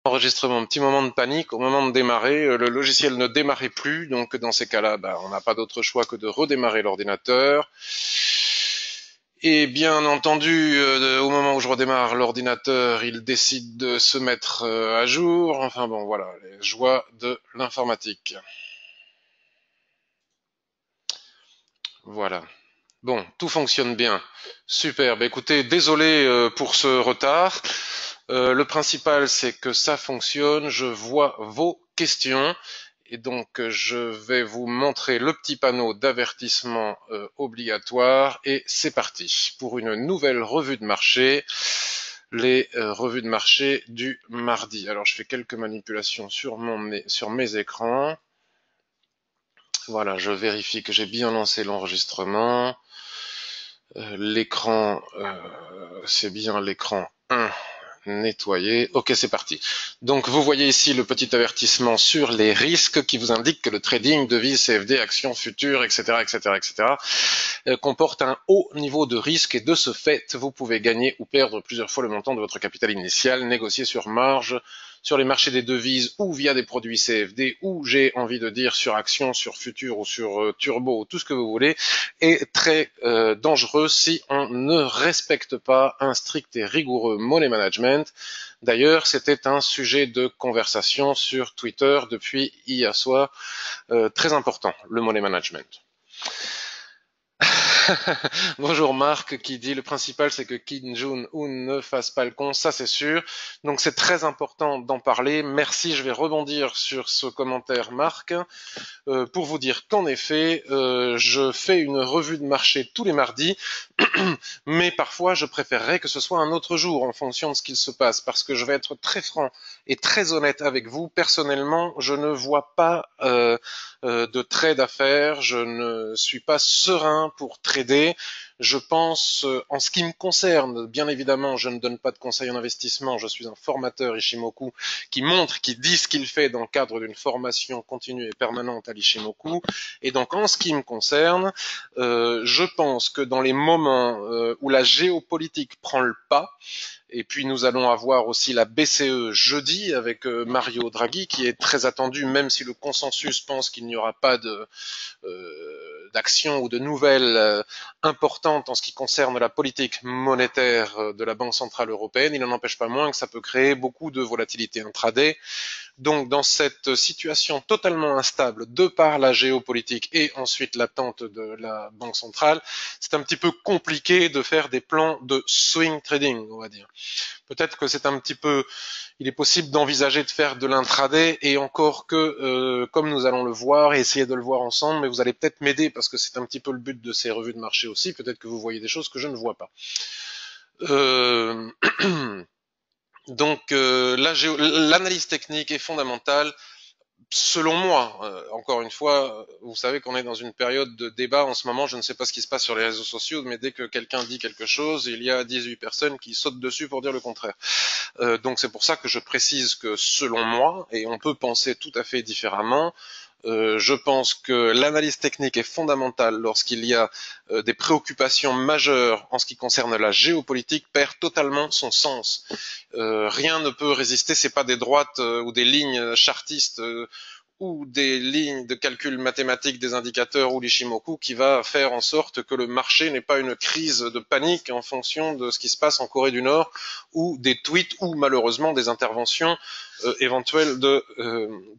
Enregistrement, petit moment de panique, au moment de démarrer, le logiciel ne démarrait plus, donc dans ces cas-là, on n'a pas d'autre choix que de redémarrer l'ordinateur. Et bien entendu, au moment où je redémarre l'ordinateur, il décide de se mettre à jour. Enfin bon, voilà, les joies de l'informatique. Voilà. Bon, tout fonctionne bien. Super. Écoutez, désolé pour ce retard. Le principal, c'est que ça fonctionne. Je vois vos questions. Et donc, je vais vous montrer le petit panneau d'avertissement obligatoire. Et c'est parti pour une nouvelle revue de marché. Les revues de marché du mardi. Alors, je fais quelques manipulations sur mes écrans. Voilà, je vérifie que j'ai bien lancé l'enregistrement. L'écran, c'est bien l'écran 1 nettoyé. Ok, c'est parti. Donc, vous voyez ici le petit avertissement sur les risques qui vous indique que le trading, devises, CFD, actions futures, etc., etc., etc., comporte un haut niveau de risque et de ce fait, vous pouvez gagner ou perdre plusieurs fois le montant de votre capital initial, négocié sur marge, sur les marchés des devises ou via des produits CFD ou j'ai envie de dire sur actions, sur futures ou sur turbo ou tout ce que vous voulez est très dangereux si on ne respecte pas un strict et rigoureux money management. D'ailleurs, c'était un sujet de conversation sur Twitter depuis hier soir, très important, le money management. Bonjour Marc qui dit le principal c'est que Kim Jong-un ne fasse pas le con, ça c'est sûr. Donc c'est très important d'en parler. Merci, je vais rebondir sur ce commentaire Marc pour vous dire qu'en effet je fais une revue de marché tous les mardis, mais parfois je préférerais que ce soit un autre jour en fonction de ce qu'il se passe parce que je vais être très franc et très honnête avec vous. Personnellement, je ne vois pas de trade à faire, je ne suis pas serein pour trader. Je pense, en ce qui me concerne, bien évidemment, je ne donne pas de conseils en investissement, je suis un formateur Ishimoku qui montre, qui dit ce qu'il fait dans le cadre d'une formation continue et permanente à l'Ishimoku. Et donc, en ce qui me concerne, je pense que dans les moments où la géopolitique prend le pas, et puis nous allons avoir aussi la BCE jeudi avec Mario Draghi qui est très attendu, même si le consensus pense qu'il n'y aura pas d'actions ou de nouvelles importantes en ce qui concerne la politique monétaire de la Banque centrale européenne. Il n'en empêche pas moins que ça peut créer beaucoup de volatilité intraday. Donc dans cette situation totalement instable de par la géopolitique et ensuite l'attente de la Banque centrale, c'est un petit peu compliqué de faire des plans de swing trading, on va dire. Peut-être que c'est un petit peu, il est possible d'envisager de faire de l'intraday et encore que, comme nous allons le voir et essayer de le voir ensemble, mais vous allez peut-être m'aider parce que c'est un petit peu le but de ces revues de marché aussi. Peut-être que vous voyez des choses que je ne vois pas. Euh... Donc l'analyse technique est fondamentale. Selon moi, encore une fois, vous savez qu'on est dans une période de débat en ce moment, je ne sais pas ce qui se passe sur les réseaux sociaux, mais dès que quelqu'un dit quelque chose, il y a 18 personnes qui sautent dessus pour dire le contraire. Donc c'est pour ça que je précise que selon moi, et on peut penser tout à fait différemment, je pense que l'analyse technique est fondamentale lorsqu'il y a des préoccupations majeures en ce qui concerne la géopolitique, perd totalement son sens. Rien ne peut résister, c'est pas des droites ou des lignes chartistes ou des lignes de calcul mathématique des indicateurs ou l'Ishimoku qui va faire en sorte que le marché n'ait pas une crise de panique en fonction de ce qui se passe en Corée du Nord ou des tweets ou malheureusement des interventions éventuelles de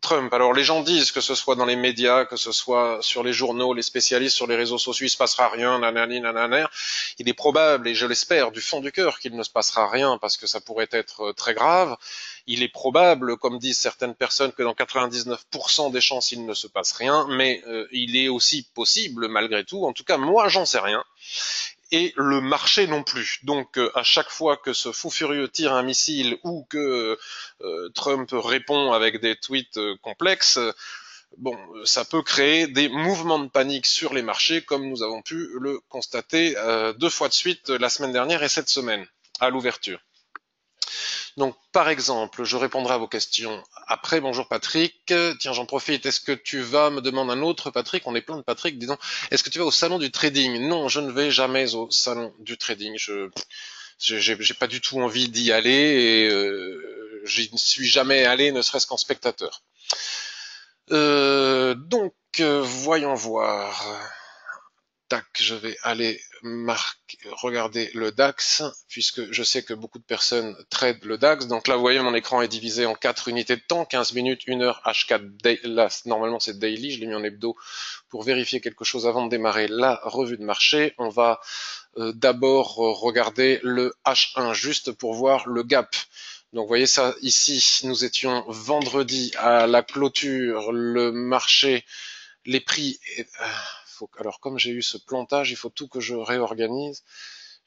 Trump. Alors les gens disent que ce soit dans les médias, que ce soit sur les journaux, les spécialistes sur les réseaux sociaux, il se passera rien, nanani, nananer. Il est probable, et je l'espère du fond du cœur, qu'il ne se passera rien parce que ça pourrait être très grave. Il est probable, comme disent certaines personnes, que dans 99% des chances, il ne se passe rien, mais il est aussi possible, malgré tout, en tout cas, moi, j'en sais rien, et le marché non plus. Donc, à chaque fois que ce fou furieux tire un missile ou que Trump répond avec des tweets complexes, bon, ça peut créer des mouvements de panique sur les marchés, comme nous avons pu le constater 2 fois de suite la semaine dernière et cette semaine, à l'ouverture. Donc, par exemple, je répondrai à vos questions après. Bonjour Patrick. Tiens, j'en profite. Est-ce que tu vas, me demande un autre Patrick, on est plein de Patrick, disons. Est-ce que tu vas au salon du trading? Non, je ne vais jamais au salon du trading. J'ai pas du tout envie d'y aller et j'y suis jamais allé, ne serait-ce qu'en spectateur. Voyons voir. Tac, je vais aller regarder le DAX, puisque je sais que beaucoup de personnes tradent le DAX. Donc là, vous voyez, mon écran est divisé en 4 unités de temps, 15 minutes, 1 heure, H4, là, normalement c'est daily, je l'ai mis en hebdo pour vérifier quelque chose avant de démarrer la revue de marché. On va d'abord regarder le H1, juste pour voir le gap. Donc vous voyez ça ici, nous étions vendredi à la clôture, le marché, les prix... alors comme j'ai eu ce plantage, il faut tout que je réorganise.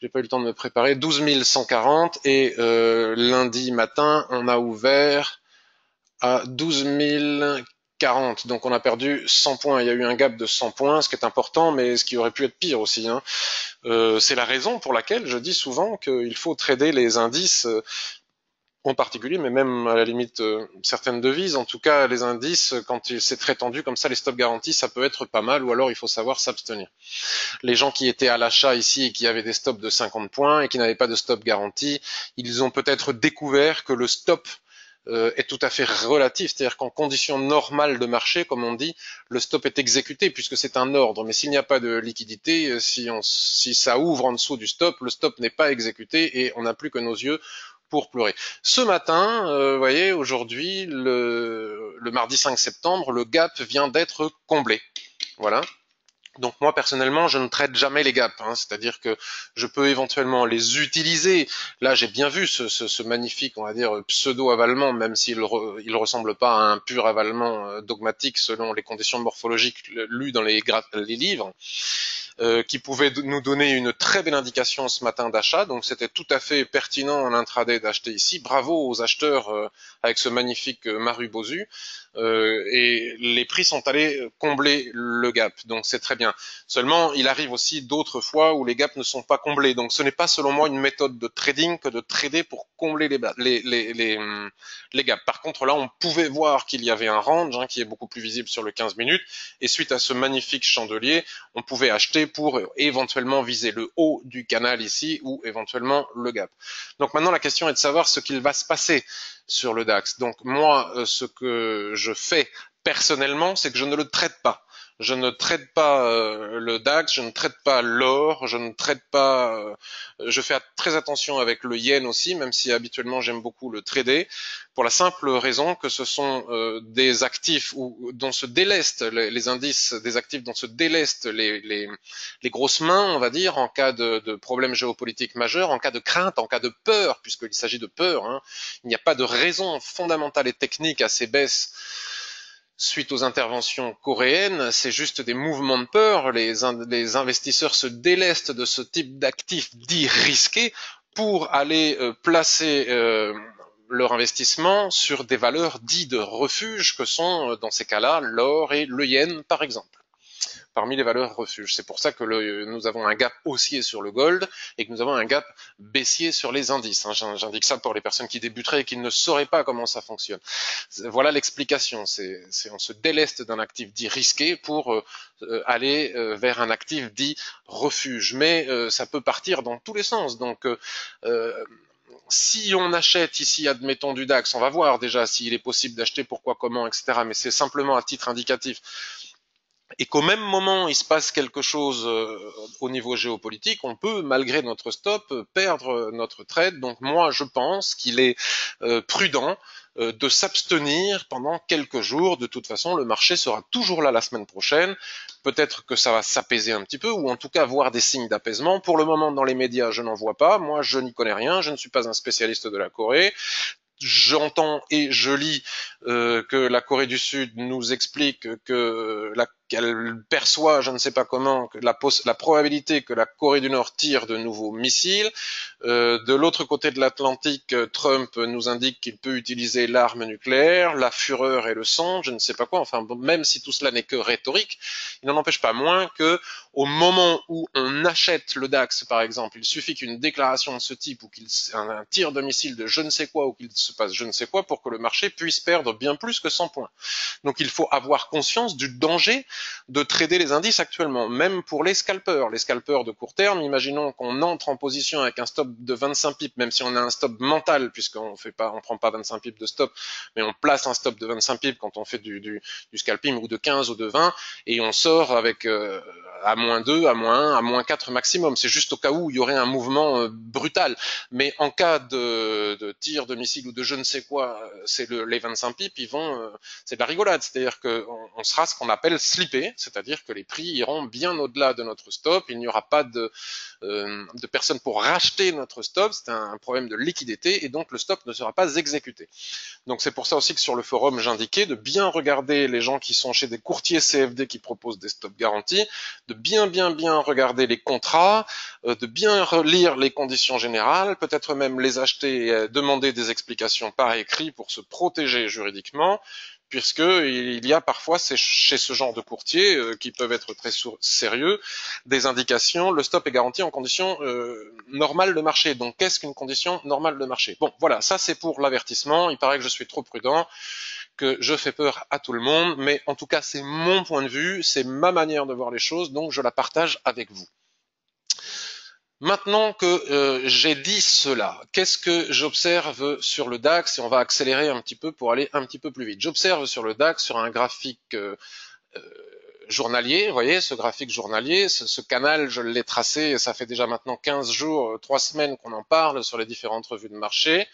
J'ai pas eu le temps de me préparer. 12 140 et lundi matin, on a ouvert à 12 040. Donc on a perdu 100 points. Il y a eu un gap de 100 points, ce qui est important, mais ce qui aurait pu être pire aussi. Hein. C'est la raison pour laquelle je dis souvent qu'il faut trader les indices en particulier, mais même à la limite certaines devises. En tout cas, les indices, quand c'est très tendu comme ça, les stops garantis, ça peut être pas mal, ou alors il faut savoir s'abstenir. Les gens qui étaient à l'achat ici et qui avaient des stops de 50 points et qui n'avaient pas de stop garanti, ils ont peut-être découvert que le stop est tout à fait relatif, c'est-à-dire qu'en conditions normales de marché, comme on dit, le stop est exécuté puisque c'est un ordre, mais s'il n'y a pas de liquidité, si ça ouvre en dessous du stop, le stop n'est pas exécuté et on n'a plus que nos yeux pour pleurer. Ce matin, vous voyez, aujourd'hui, le mardi 5 septembre, le gap vient d'être comblé. Voilà. Donc moi personnellement, je ne traite jamais les gaps, hein, c'est-à-dire que je peux éventuellement les utiliser. Là, j'ai bien vu ce magnifique, on va dire, pseudo-avalement, même s'il il ressemble pas à un pur avalement dogmatique selon les conditions morphologiques lues dans les livres. Qui pouvait nous donner une très belle indication ce matin d'achat. Donc c'était tout à fait pertinent en intraday d'acheter ici. Bravo aux acheteurs avec ce magnifique Maru Bozu. Et les prix sont allés combler le gap. Donc c'est très bien. Seulement, il arrive aussi d'autres fois où les gaps ne sont pas comblés. Donc ce n'est pas selon moi une méthode de trading que de trader pour combler les gaps. Par contre, là, on pouvait voir qu'il y avait un range hein, qui est beaucoup plus visible sur le 15 minutes. Et suite à ce magnifique chandelier, on pouvait acheter pour éventuellement viser le haut du canal ici ou éventuellement le gap. Donc maintenant la question est de savoir ce qu'il va se passer sur le DAX. Donc moi ce que je fais personnellement c'est que je ne le traite pas. Je ne traite pas le DAX, je ne traite pas l'or, je ne traite pas. Je fais très attention avec le yen aussi, même si habituellement j'aime beaucoup le trader, pour la simple raison que ce sont des actifs dont se délestent les indices des actifs dont se délestent les grosses mains, on va dire, en cas de problème géopolitique majeur, en cas de crainte, en cas de peur, puisqu'il s'agit de peur. Hein. Il n'y a pas de raison fondamentale et technique à ces baisses suite aux interventions coréennes, c'est juste des mouvements de peur. Les investisseurs se délestent de ce type d'actifs dits risqués pour aller placer leur investissement sur des valeurs dites de refuge que sont, dans ces cas-là, l'or et le yen, par exemple, parmi les valeurs refuge. C'est pour ça que nous avons un gap haussier sur le gold et que nous avons un gap baissier sur les indices. Hein. J'indique ça pour les personnes qui débuteraient et qui ne sauraient pas comment ça fonctionne. Voilà l'explication. On se déleste d'un actif dit risqué pour aller vers un actif dit refuge. Mais ça peut partir dans tous les sens. Donc si on achète ici, admettons du DAX, on va voir déjà s'il est possible d'acheter, pourquoi, comment, etc. Mais c'est simplement à titre indicatif. Et qu'au même moment il se passe quelque chose au niveau géopolitique, on peut, malgré notre stop, perdre notre trade. Donc moi, je pense qu'il est prudent de s'abstenir pendant quelques jours. De toute façon, le marché sera toujours là la semaine prochaine. Peut-être que ça va s'apaiser un petit peu, ou en tout cas voir des signes d'apaisement. Pour le moment, dans les médias, je n'en vois pas. Moi, je n'y connais rien. Je ne suis pas un spécialiste de la Corée. J'entends et je lis que la Corée du Sud nous explique qu'elle perçoit, je ne sais pas comment, que la probabilité que la Corée du Nord tire de nouveaux missiles. De l'autre côté de l'Atlantique, Trump nous indique qu'il peut utiliser l'arme nucléaire, la fureur et le sang, je ne sais pas quoi. Enfin, même si tout cela n'est que rhétorique, il n'en empêche pas moins que au moment où on achète le DAX, par exemple, il suffit qu'une déclaration de ce type ou un tir de missile de je ne sais quoi ou qu'il se passe je ne sais quoi pour que le marché puisse perdre perdre bien plus que 100 points. Donc il faut avoir conscience du danger de trader les indices actuellement, même pour les scalpers. Les scalpers de court terme, imaginons qu'on entre en position avec un stop de 25 pips, même si on a un stop mental, puisqu'on prend pas 25 pips de stop, mais on place un stop de 25 pips quand on fait du scalping, ou de 15 ou de 20, et on sort avec à moins 2, à moins 1, à moins 4 maximum. C'est juste au cas où il y aurait un mouvement brutal. Mais en cas de tir de missile ou de je ne sais quoi, c'est les 25 pips, c'est de la rigolade. C'est-à-dire qu'on sera ce qu'on appelle slippé, c'est-à-dire que les prix iront bien au-delà de notre stop. Il n'y aura pas de personnes pour racheter notre stop. C'est un problème de liquidité et donc le stop ne sera pas exécuté. Donc c'est pour ça aussi que sur le forum j'indiquais de bien regarder les gens qui sont chez des courtiers CFD qui proposent des stops garantis, de bien regarder les contrats, de bien relire les conditions générales, peut-être même les acheter et demander des explications par écrit pour se protéger juridiquement, puisqu'il y a parfois chez ce genre de courtiers qui peuvent être très sérieux, des indications, le stop est garanti en conditions normales de marché. Donc qu'est-ce qu'une condition normale de marché? Bon voilà, ça c'est pour l'avertissement, il paraît que je suis trop prudent, que je fais peur à tout le monde, mais en tout cas c'est mon point de vue, c'est ma manière de voir les choses, donc je la partage avec vous. Maintenant que j'ai dit cela, qu'est-ce que j'observe sur le DAX? Et on va accélérer un petit peu pour aller un petit peu plus vite. J'observe sur le DAX, sur un graphique journalier, vous voyez, ce graphique journalier, ce canal, je l'ai tracé, ça fait déjà maintenant 15 jours, 3 semaines qu'on en parle sur les différentes revues de marché.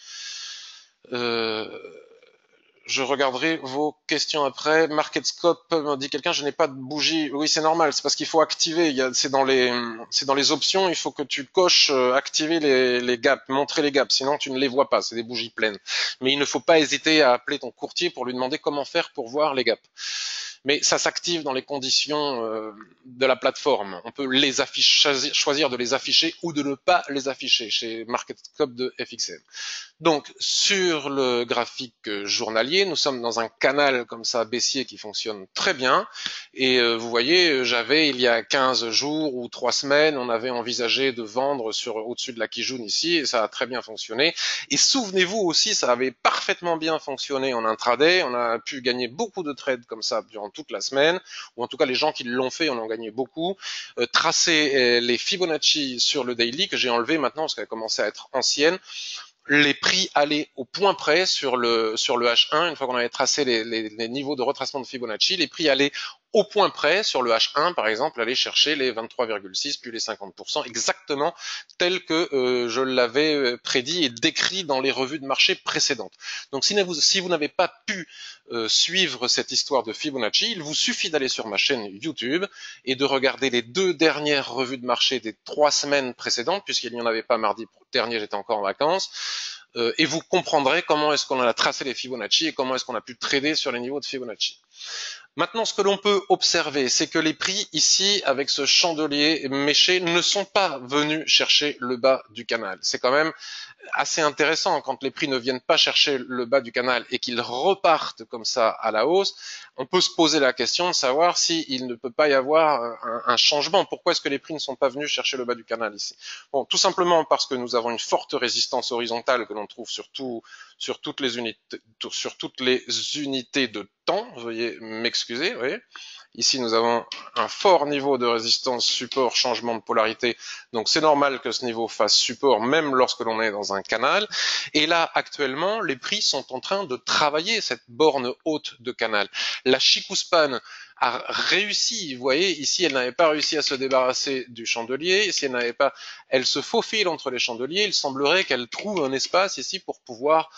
Je regarderai vos questions après. MarketScope, me dit quelqu'un, je n'ai pas de bougie. Oui, c'est normal, c'est parce qu'il faut activer. C'est dans les options, il faut que tu coches activer les gaps, montrer les gaps, sinon tu ne les vois pas. C'est des bougies pleines. Mais il ne faut pas hésiter à appeler ton courtier pour lui demander comment faire pour voir les gaps. Mais ça s'active dans les conditions de la plateforme. On peut les afficher, choisir de les afficher ou de ne pas les afficher chez MarketScope de FXM. Donc, sur le graphique journalier, nous sommes dans un canal comme ça baissier qui fonctionne très bien. Et vous voyez, j'avais il y a 15 jours ou 3 semaines, on avait envisagé de vendre au-dessus de la Kijun ici, et ça a très bien fonctionné. Et souvenez-vous aussi, ça avait parfaitement bien fonctionné en intraday. On a pu gagner beaucoup de trades comme ça durant toute la semaine, ou en tout cas les gens qui l'ont fait, on en gagné beaucoup. Tracer les Fibonacci sur le daily que j'ai enlevé maintenant parce qu'elle commençait à être ancienne. Les prix allaient au point près sur le H1, une fois qu'on avait tracé les niveaux de retracement de Fibonacci, les prix allaient au point près sur le H1, par exemple, aller chercher les 23,6 puis les 50%, exactement tel que je l'avais prédit et décrit dans les revues de marché précédentes. Donc si vous n'avez pas pu suivre cette histoire de Fibonacci, il vous suffit d'aller sur ma chaîne YouTube et de regarder les 2 dernières revues de marché des 3 semaines précédentes, puisqu'il n'y en avait pas mardi dernier, j'étais encore en vacances, et vous comprendrez comment est-ce qu'on a tracé les Fibonacci et comment est-ce qu'on a pu trader sur les niveaux de Fibonacci. Maintenant, ce que l'on peut observer, c'est que les prix ici, avec ce chandelier méché, ne sont pas venus chercher le bas du canal. C'est quand même assez intéressant quand les prix ne viennent pas chercher le bas du canal et qu'ils repartent comme ça à la hausse. On peut se poser la question de savoir s'il ne peut pas y avoir un changement. Pourquoi est-ce que les prix ne sont pas venus chercher le bas du canal ici? Bon, tout simplement parce que nous avons une forte résistance horizontale que l'on trouve sur toutes les unités de temps. Veuillez m'excuser, vous voyez. Ici, nous avons un fort niveau de résistance support changement de polarité. Donc, c'est normal que ce niveau fasse support même lorsque l'on est dans un canal. Et là, actuellement, les prix sont en train de travailler cette borne haute de canal. La Chikuspan a réussi, vous voyez, ici, elle n'avait pas réussi à se débarrasser du chandelier. Ici, elle se faufile entre les chandeliers. Il semblerait qu'elle trouve un espace ici pour pouvoir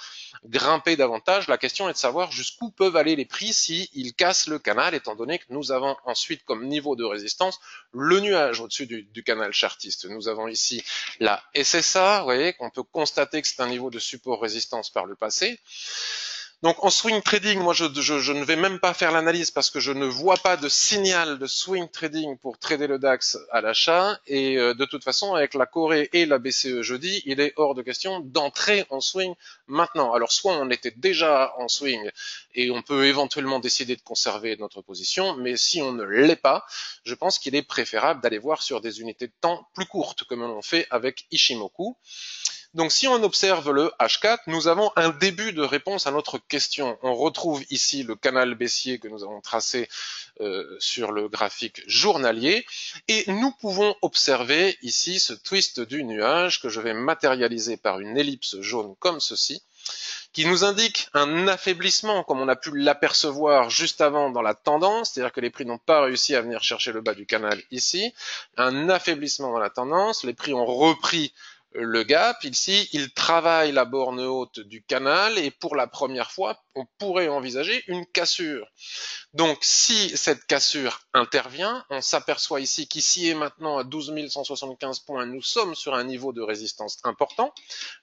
grimper davantage. La question est de savoir jusqu'où peuvent aller les prix s'ils cassent le canal, étant donné que nous avons ensuite comme niveau de résistance le nuage au-dessus du canal chartiste. Nous avons ici la SSA, vous voyez, qu'on peut constater que c'est un niveau de support-résistance par le passé. Donc en swing trading, moi je ne vais même pas faire l'analyse parce que je ne vois pas de signal de swing trading pour trader le DAX à l'achat et de toute façon avec la Corée et la BCE jeudi, il est hors de question d'entrer en swing maintenant. Alors soit on était déjà en swing et on peut éventuellement décider de conserver notre position, mais si on ne l'est pas, je pense qu'il est préférable d'aller voir sur des unités de temps plus courtes comme on fait avec Ishimoku. Donc si on observe le H4, nous avons un début de réponse à notre question. On retrouve ici le canal baissier que nous avons tracé sur le graphique journalier et nous pouvons observer ici ce twist du nuage que je vais matérialiser par une ellipse jaune comme ceci, qui nous indique un affaiblissement, comme on a pu l'apercevoir juste avant dans la tendance, c'est-à-dire que les prix n'ont pas réussi à venir chercher le bas du canal ici, un affaiblissement dans la tendance, les prix ont repris le gap ici, il travaille la borne haute du canal et pour la première fois, on pourrait envisager une cassure. Donc si cette cassure intervient, on s'aperçoit ici qu'ici et maintenant à 12 175 points, nous sommes sur un niveau de résistance important,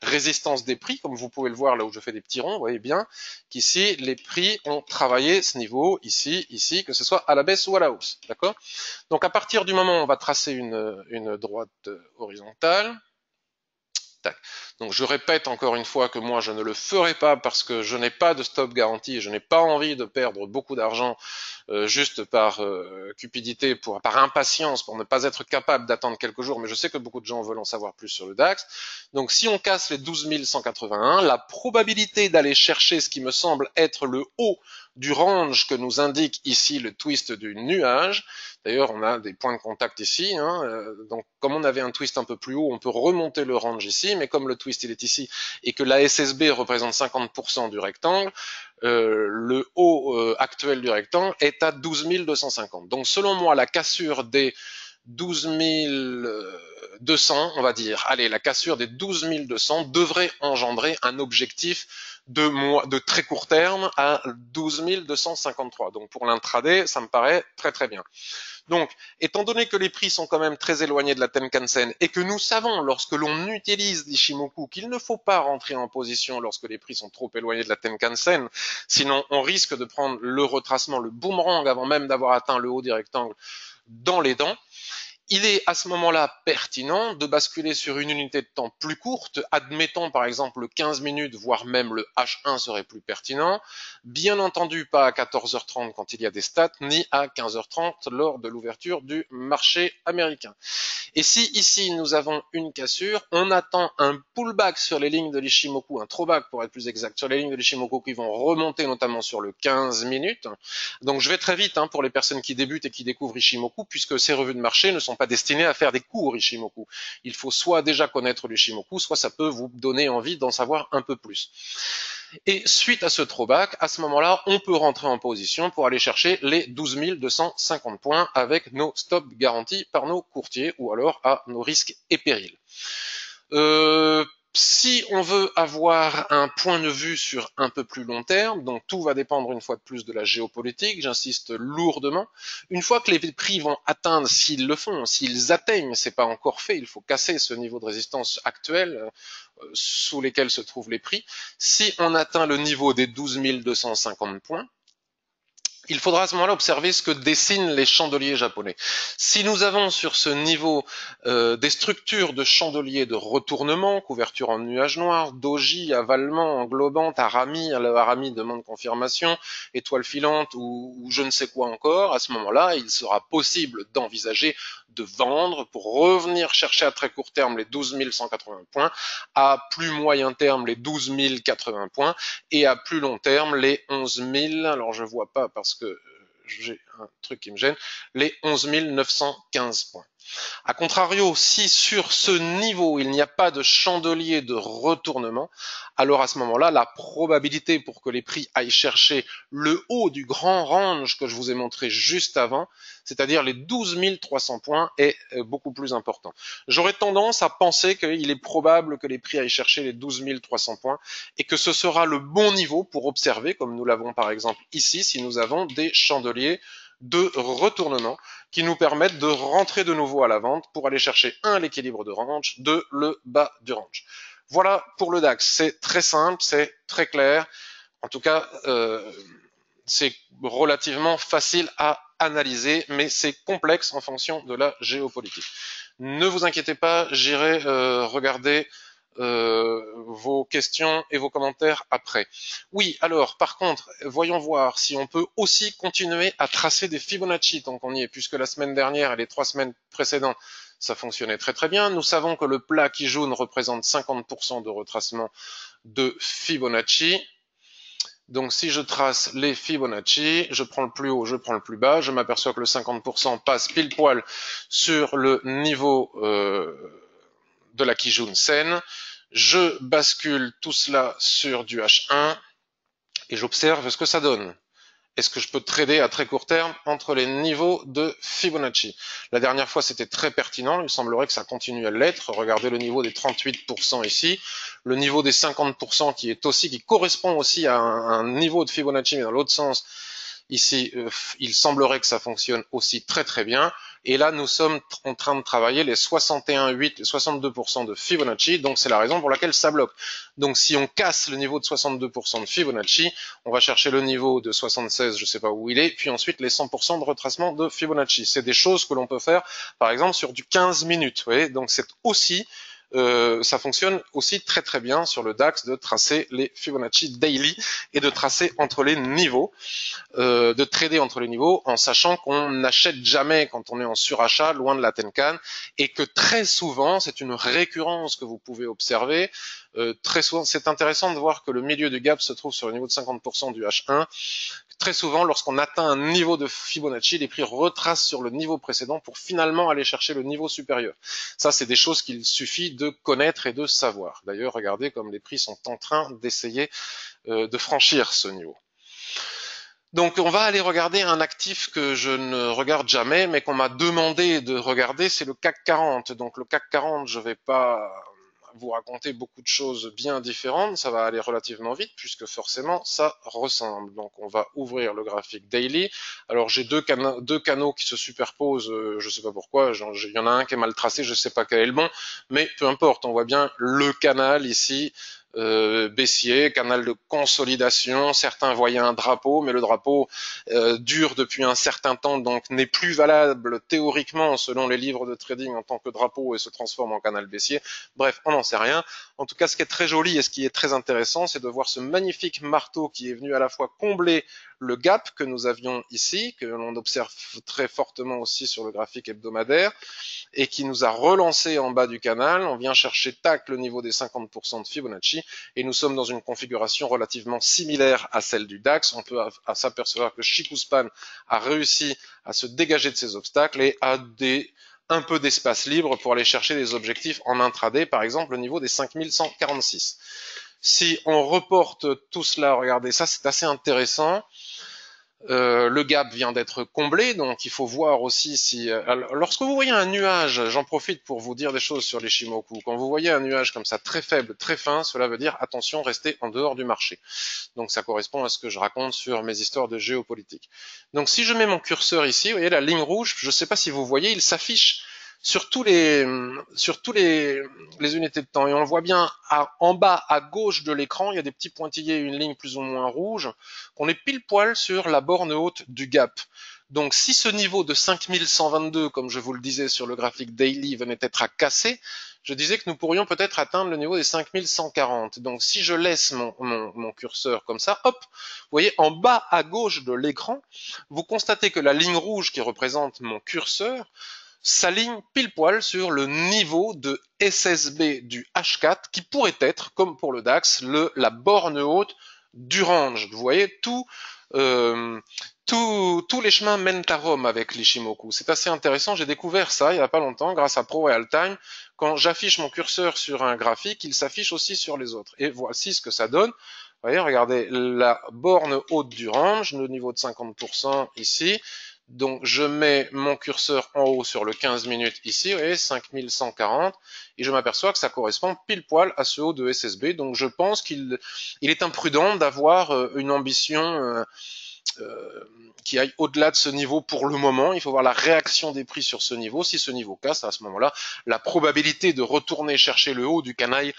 résistance des prix, comme vous pouvez le voir là où je fais des petits ronds, vous voyez bien qu'ici les prix ont travaillé ce niveau, ici, ici, que ce soit à la baisse ou à la hausse, d'accord? Donc à partir du moment où on va tracer une droite horizontale, tac. Donc je répète encore une fois que moi je ne le ferai pas parce que je n'ai pas de stop garantie et je n'ai pas envie de perdre beaucoup d'argent juste par cupidité, par impatience, pour ne pas être capable d'attendre quelques jours, mais je sais que beaucoup de gens veulent en savoir plus sur le DAX. Donc si on casse les 12 181, la probabilité d'aller chercher ce qui me semble être le haut du range que nous indique ici le twist du nuage. D'ailleurs, on a des points de contact ici. Donc, comme on avait un twist un peu plus haut, on peut remonter le range ici. Mais comme le twist il est ici et que la SSB représente 50% du rectangle, le haut actuel du rectangle est à 12 250. Donc, selon moi, la cassure des 12 200, on va dire, allez, la cassure des 12 200 devrait engendrer un objectif de très court terme à 12 253. Donc pour l'intraday, ça me paraît très très bien. Donc, étant donné que les prix sont quand même très éloignés de la Tenkan-sen et que nous savons, lorsque l'on utilise l'Ishimoku, qu'il ne faut pas rentrer en position lorsque les prix sont trop éloignés de la Tenkan-sen, sinon on risque de prendre le retracement, le boomerang avant même d'avoir atteint le haut des rectangles dans les dents, il est à ce moment-là pertinent de basculer sur une unité de temps plus courte, admettons par exemple le 15 minutes, voire même le H1 serait plus pertinent, bien entendu pas à 14h30 quand il y a des stats, ni à 15h30 lors de l'ouverture du marché américain. Et si ici nous avons une cassure, on attend un pullback sur les lignes de l'Ishimoku, un throwback pour être plus exact, sur les lignes de l'Ishimoku qui vont remonter notamment sur le 15 minutes. Donc je vais très vite pour les personnes qui débutent et qui découvrent Ishimoku, puisque ces revues de marché ne sont pas destinées à faire des cours Ishimoku. Il faut soit déjà connaître l'Ishimoku, soit ça peut vous donner envie d'en savoir un peu plus. Et suite à ce throwback, à ce moment-là, on peut rentrer en position pour aller chercher les 12 250 points avec nos stops garantis par nos courtiers ou alors à nos risques et périls. Si on veut avoir un point de vue sur un peu plus long terme, donc tout va dépendre une fois de plus de la géopolitique, j'insiste lourdement, une fois que les prix vont atteindre, s'ils le font, s'ils atteignent, c'est pas encore fait, il faut casser ce niveau de résistance actuel sous lesquels se trouvent les prix, si on atteint le niveau des 12 250 points, il faudra à ce moment-là observer ce que dessinent les chandeliers japonais. Si nous avons sur ce niveau des structures de chandeliers de retournement, couverture en nuage noir, doji, avalement, englobant, harami, le harami demande confirmation, étoile filante ou je ne sais quoi encore, à ce moment-là, il sera possible d'envisager de vendre pour revenir chercher à très court terme les 12 180 points, à plus moyen terme les 12 080 points et à plus long terme les 11 000, alors je vois pas parce que j'ai un truc qui me gêne, les 11 915 points. A contrario, si sur ce niveau il n'y a pas de chandelier de retournement, alors à ce moment-là, la probabilité pour que les prix aillent chercher le haut du grand range que je vous ai montré juste avant, c'est-à-dire les 12 300 points, est beaucoup plus important. J'aurais tendance à penser qu'il est probable que les prix aillent chercher les 12 300 points et que ce sera le bon niveau pour observer, comme nous l'avons par exemple ici, si nous avons des chandeliers de retournement qui nous permettent de rentrer de nouveau à la vente pour aller chercher l'équilibre de range, le bas du range. Voilà pour le DAX, c'est très simple, c'est très clair, en tout cas c'est relativement facile à analyser, mais c'est complexe en fonction de la géopolitique. Ne vous inquiétez pas, j'irai regarder vos questions et vos commentaires après. Oui, alors, par contre, voyons voir si on peut aussi continuer à tracer des Fibonacci tant qu'on y est, puisque la semaine dernière et les 3 semaines précédentes, ça fonctionnait très très bien. Nous savons que le plat Kijun représente 50% de retracement de Fibonacci. Donc si je trace les Fibonacci, je prends le plus haut, je prends le plus bas, je m'aperçois que le 50% passe pile poil sur le niveau de la Kijun Sen. Je bascule tout cela sur du H1 et j'observe ce que ça donne. Est-ce que je peux trader à très court terme entre les niveaux de Fibonacci? La dernière fois, c'était très pertinent. Il semblerait que ça continue à l'être. Regardez le niveau des 38% ici. Le niveau des 50% qui correspond aussi à un niveau de Fibonacci, mais dans l'autre sens. Ici, il semblerait que ça fonctionne aussi très très bien. Et là, nous sommes en train de travailler les 61,8, les 62% de Fibonacci. Donc, c'est la raison pour laquelle ça bloque. Donc, si on casse le niveau de 62% de Fibonacci, on va chercher le niveau de 76, je ne sais pas où il est, puis ensuite les 100% de retracement de Fibonacci. C'est des choses que l'on peut faire, par exemple, sur du 15 minutes. Vous voyez, donc, c'est aussi ça fonctionne aussi très très bien sur le DAX de tracer les Fibonacci daily et de tracer entre les niveaux, de trader entre les niveaux en sachant qu'on n'achète jamais quand on est en surachat loin de la Tenkan et que très souvent, c'est une récurrence que vous pouvez observer, très souvent, c'est intéressant de voir que le milieu du gap se trouve sur le niveau de 50% du H1. Très souvent, lorsqu'on atteint un niveau de Fibonacci, les prix retracent sur le niveau précédent pour finalement aller chercher le niveau supérieur. Ça, c'est des choses qu'il suffit de connaître et de savoir. D'ailleurs, regardez comme les prix sont en train d'essayer de franchir ce niveau. Donc on va aller regarder un actif que je ne regarde jamais, mais qu'on m'a demandé de regarder, c'est le CAC 40. Donc le CAC 40, je ne vais pas vous raconter beaucoup de choses bien différentes, ça va aller relativement vite puisque forcément ça ressemble. Donc on va ouvrir le graphique daily. Alors j'ai deux canaux qui se superposent, je ne sais pas pourquoi, il y en a un qui est mal tracé, je ne sais pas quel est le bon, mais peu importe, on voit bien le canal ici, baissier, canal de consolidation, certains voyaient un drapeau, mais le drapeau dure depuis un certain temps, donc n'est plus valable théoriquement selon les livres de trading en tant que drapeau et se transforme en canal baissier. Bref, on n'en sait rien. En tout cas, ce qui est très joli et ce qui est très intéressant, c'est de voir ce magnifique marteau qui est venu à la fois combler le gap que nous avions ici, que l'on observe très fortement aussi sur le graphique hebdomadaire, et qui nous a relancé en bas du canal. On vient chercher tac le niveau des 50% de Fibonacci et nous sommes dans une configuration relativement similaire à celle du DAX. On peut s'apercevoir que Chikuspan a réussi à se dégager de ces obstacles et a un peu d'espace libre pour aller chercher des objectifs en intraday, par exemple le niveau des 5146. Si on reporte tout cela, regardez, ça c'est assez intéressant. Le gap vient d'être comblé, donc il faut voir aussi si... lorsque vous voyez un nuage, j'en profite pour vous dire des choses sur les Shimoku, quand vous voyez un nuage comme ça très faible, très fin, cela veut dire attention, restez en dehors du marché. Donc ça correspond à ce que je raconte sur mes histoires de géopolitique. Donc si je mets mon curseur ici, vous voyez la ligne rouge, je ne sais pas si vous voyez, il s'affiche sur tous les unités de temps. Et on voit bien en bas à gauche de l'écran, il y a des petits pointillés, une ligne plus ou moins rouge, qu'on est pile poil sur la borne haute du gap. Donc si ce niveau de 5122, comme je vous le disais sur le graphique daily, venait être à casser, je disais que nous pourrions peut-être atteindre le niveau des 5140. Donc si je laisse mon curseur comme ça, hop, vous voyez en bas à gauche de l'écran, vous constatez que la ligne rouge qui représente mon curseur s'aligne pile poil sur le niveau de SSB du H4 qui pourrait être, comme pour le DAX, la borne haute du range. Vous voyez, tous les chemins mènent à Rome avec l'Ishimoku. C'est assez intéressant, j'ai découvert ça il n'y a pas longtemps grâce à Pro Real Time. Quand j'affiche mon curseur sur un graphique, il s'affiche aussi sur les autres. Et voici ce que ça donne. Vous voyez, regardez, la borne haute du range, le niveau de 50% ici. Donc je mets mon curseur en haut sur le 15 minutes ici, vous voyez, 5140, et je m'aperçois que ça correspond pile poil à ce haut de SSB. Donc je pense qu'il est imprudent d'avoir une ambition qui aille au-delà de ce niveau pour le moment. Il faut voir la réaction des prix sur ce niveau. Si ce niveau casse, à ce moment-là, la probabilité de retourner chercher le haut du canal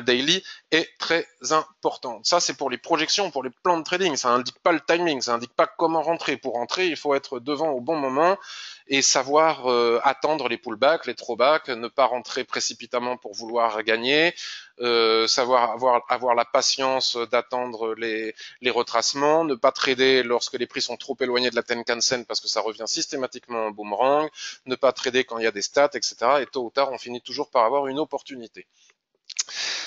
daily est très importante. Ça, c'est pour les projections, pour les plans de trading. Ça n'indique pas le timing, ça n'indique pas comment rentrer. Pour rentrer, il faut être devant au bon moment et savoir attendre les pullbacks, les throwbacks, ne pas rentrer précipitamment pour vouloir gagner, savoir avoir la patience d'attendre les retracements, ne pas trader lorsque les prix sont trop éloignés de la Tenkan-sen parce que ça revient systématiquement en boomerang, ne pas trader quand il y a des stats, etc. Et tôt ou tard, on finit toujours par avoir une opportunité.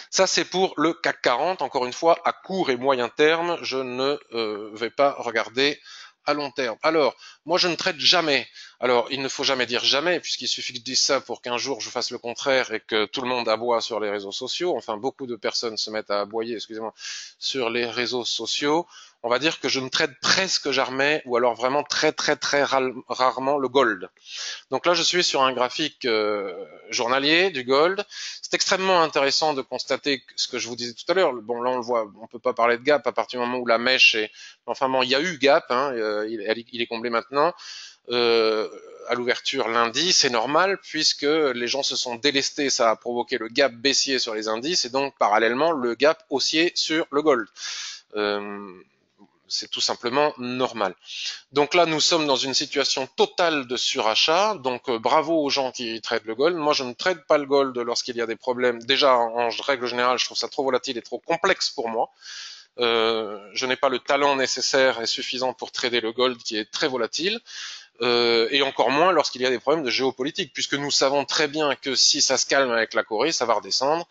Ça, c'est pour le CAC 40. Encore une fois, à court et moyen terme, je ne vais pas regarder à long terme. Alors, moi, je ne trade jamais. Alors, il ne faut jamais dire jamais, puisqu'il suffit que je dise ça pour qu'un jour je fasse le contraire et que tout le monde aboie sur les réseaux sociaux. Enfin, beaucoup de personnes se mettent à aboyer, excusez-moi, sur les réseaux sociaux. On va dire que je ne trade presque jamais, ou alors vraiment très très très rarement le gold. Donc là, je suis sur un graphique journalier du gold. C'est extrêmement intéressant de constater ce que je vous disais tout à l'heure. Bon, là, on le voit, on peut pas parler de gap à partir du moment où la mèche est... Enfin bon, il y a eu gap, hein, il est comblé maintenant. À l'ouverture lundi, c'est normal puisque les gens se sont délestés, ça a provoqué le gap baissier sur les indices et donc parallèlement le gap haussier sur le gold. C'est tout simplement normal. Donc là, nous sommes dans une situation totale de surachat. Donc bravo aux gens qui tradent le gold. Moi, je ne trade pas le gold lorsqu'il y a des problèmes. Déjà, en règle générale, je trouve ça trop volatile et trop complexe pour moi. Je n'ai pas le talent nécessaire et suffisant pour trader le gold qui est très volatile. Et encore moins lorsqu'il y a des problèmes de géopolitique, puisque nous savons très bien que si ça se calme avec la Corée, ça va redescendre,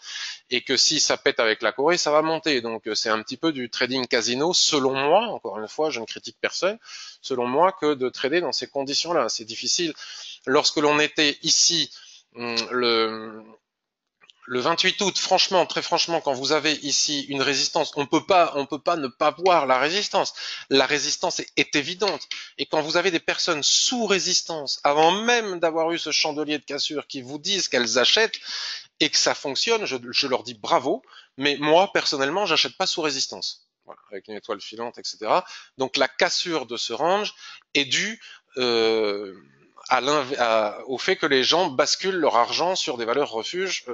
et que si ça pète avec la Corée, ça va monter. Donc c'est un petit peu du trading casino, selon moi, encore une fois, je ne critique personne, selon moi, que de trader dans ces conditions-là. C'est difficile. Lorsque l'on était ici, le 28 août, franchement, très franchement, quand vous avez ici une résistance, on peut pas ne pas voir la résistance. La résistance est évidente. Et quand vous avez des personnes sous résistance, avant même d'avoir eu ce chandelier de cassure, qui vous disent qu'elles achètent et que ça fonctionne, je leur dis bravo. Mais moi, personnellement, j'achète pas sous résistance. Voilà, avec une étoile filante, etc. Donc la cassure de ce range est due au fait que les gens basculent leur argent sur des valeurs refuges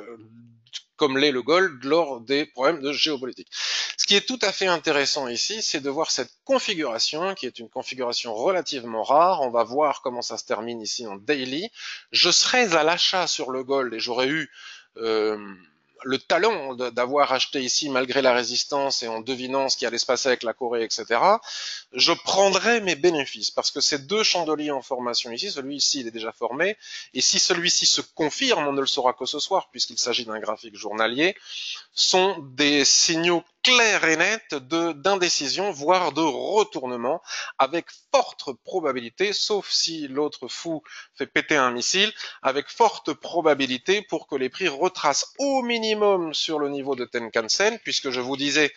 comme l'est le gold lors des problèmes de géopolitique. Ce qui est tout à fait intéressant ici, c'est de voir cette configuration qui est une configuration relativement rare. On va voir comment ça se termine ici en daily. Je serais à l'achat sur le gold et j'aurais eu le talent d'avoir acheté ici malgré la résistance et en devinant ce qui allait se passer avec la Corée, etc., je prendrais mes bénéfices parce que ces deux chandeliers en formation ici, celui-ci il est déjà formé, et si celui-ci se confirme, on ne le saura que ce soir puisqu'il s'agit d'un graphique journalier, sont des signaux clairs et nets d'indécision, voire de retournement, avec forte probabilité, sauf si l'autre fou fait péter un missile, avec forte probabilité pour que les prix retracent au minimum sur le niveau de Tenkan-sen, puisque je vous disais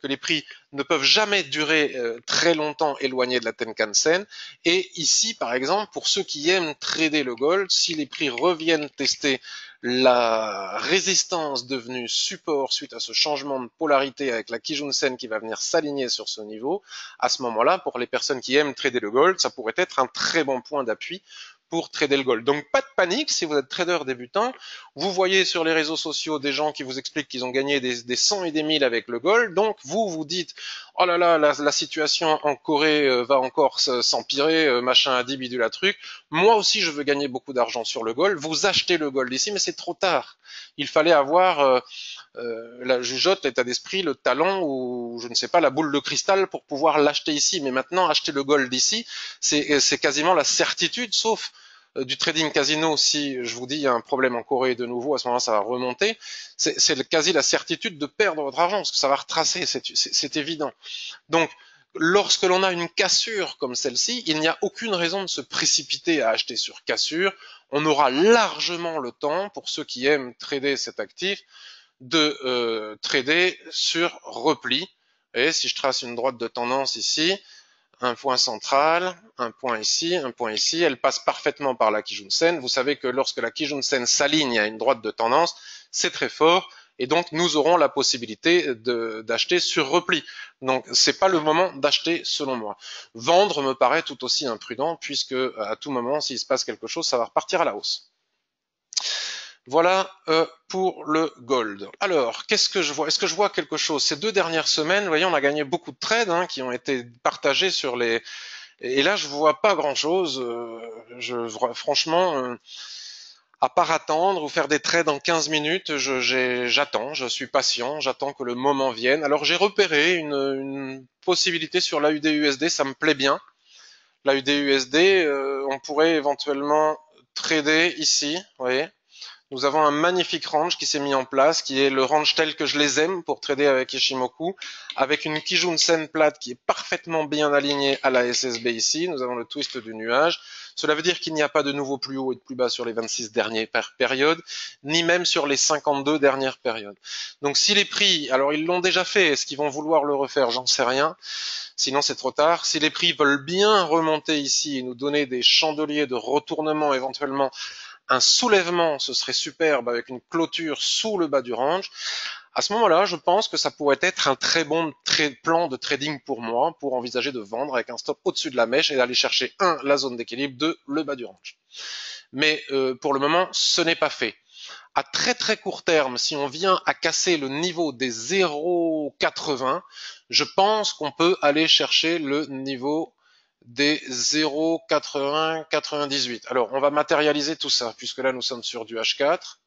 que les prix ne peuvent jamais durer très longtemps éloignés de la Tenkan-sen. Et ici, par exemple, pour ceux qui aiment trader le gold, si les prix reviennent tester la résistance devenue support suite à ce changement de polarité avec la Kijun-sen qui va venir s'aligner sur ce niveau, à ce moment-là, pour les personnes qui aiment trader le gold, ça pourrait être un très bon point d'appui pour trader le gold. Donc pas de panique si vous êtes trader débutant. Vous voyez sur les réseaux sociaux des gens qui vous expliquent qu'ils ont gagné des 100 et des 1000 avec le gold. Donc vous vous dites oh là là, la situation en Corée va encore s'empirer, machin à dit bidule à truc. Moi aussi je veux gagner beaucoup d'argent sur le gold. Vous achetez le gold ici, mais c'est trop tard. Il fallait avoir la jugeote, l'état d'esprit, le talent ou je ne sais pas la boule de cristal pour pouvoir l'acheter ici. Mais maintenant acheter le gold ici, c'est quasiment la certitude, sauf du trading casino, si je vous dis il y a un problème en Corée de nouveau, à ce moment-là ça va remonter, c'est quasi la certitude de perdre votre argent, parce que ça va retracer, c'est évident. Donc, lorsque l'on a une cassure comme celle-ci, il n'y a aucune raison de se précipiter à acheter sur cassure. On aura largement le temps, pour ceux qui aiment trader cet actif, de trader sur repli. Et si je trace une droite de tendance ici, un point central, un point ici, elle passe parfaitement par la Kijun-sen. Vous savez que lorsque la Kijun-sen s'aligne à une droite de tendance, c'est très fort, et donc nous aurons la possibilité d'acheter sur repli. Donc c'est pas le moment d'acheter selon moi. Vendre me paraît tout aussi imprudent, puisque à tout moment, s'il se passe quelque chose, ça va repartir à la hausse. Voilà pour le gold. Alors, qu'est-ce que je vois? Est-ce que je vois quelque chose? Ces 2 dernières semaines, vous voyez, on a gagné beaucoup de trades qui ont été partagés sur les Et là, je vois pas grand-chose. Franchement, à part attendre ou faire des trades en 15 minutes, j'attends, je suis patient, j'attends que le moment vienne. Alors j'ai repéré une possibilité sur l'AUD-USD, ça me plaît bien. L'AUD-USD, on pourrait éventuellement trader ici, vous voyez. Nous avons un magnifique range qui s'est mis en place, qui est le range tel que je les aime pour trader avec Ishimoku, avec une Kijun-sen plate qui est parfaitement bien alignée à la SSB ici. Nous avons le twist du nuage. Cela veut dire qu'il n'y a pas de nouveau plus haut et de plus bas sur les 26 dernières périodes, ni même sur les 52 dernières périodes. Donc si les prix, alors ils l'ont déjà fait, est-ce qu'ils vont vouloir le refaire? J'en sais rien. Sinon c'est trop tard. Si les prix veulent bien remonter ici et nous donner des chandeliers de retournement éventuellement, un soulèvement, ce serait superbe avec une clôture sous le bas du range. À ce moment-là, je pense que ça pourrait être un très bon plan de trading pour moi, pour envisager de vendre avec un stop au-dessus de la mèche et d'aller chercher la zone d'équilibre, le bas du range. Mais pour le moment, ce n'est pas fait. À très très court terme, si on vient à casser le niveau des 0,80, je pense qu'on peut aller chercher le niveau des 0,80-98. Alors, on va matérialiser tout ça, puisque là, nous sommes sur du H4.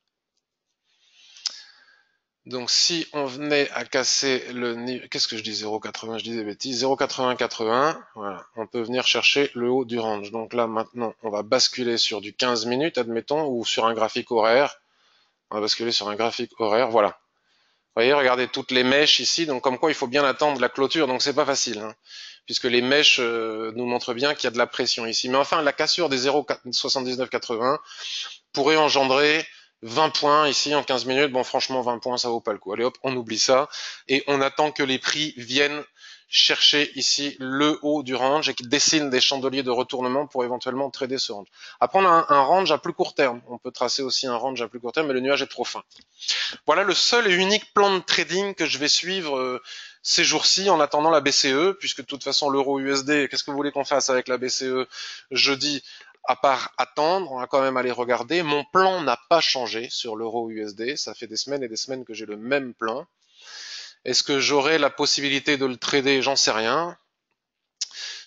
Donc, si on venait à casser le niveau... Qu'est-ce que je dis 0,80? Je dis des bêtises. 0,80-80. Voilà. On peut venir chercher le haut du range. Donc là, maintenant, on va basculer sur du 15 minutes, admettons, ou sur un graphique horaire. On va basculer sur un graphique horaire. Voilà. Vous voyez, regardez toutes les mèches ici. Donc, comme quoi, il faut bien attendre la clôture. Donc, c'est pas facile, hein, puisque les mèches nous montrent bien qu'il y a de la pression ici. Mais enfin, la cassure des 0,7980 pourrait engendrer 20 points ici en 15 minutes. Bon, franchement, 20 points, ça vaut pas le coup. Allez hop, on oublie ça. Et on attend que les prix viennent chercher ici le haut du range et qu'ils dessinent des chandeliers de retournement pour éventuellement trader ce range. Après, on a un range à plus court terme. On peut tracer aussi un range à plus court terme, mais le nuage est trop fin. Voilà le seul et unique plan de trading que je vais suivre ces jours-ci en attendant la BCE, puisque de toute façon l'euro USD, qu'est-ce que vous voulez qu'on fasse avec la BCE jeudi? À part attendre, on va quand même aller regarder. Mon plan n'a pas changé sur l'euro USD. Ça fait des semaines et des semaines que j'ai le même plan. Est-ce que j'aurai la possibilité de le trader? J'en sais rien.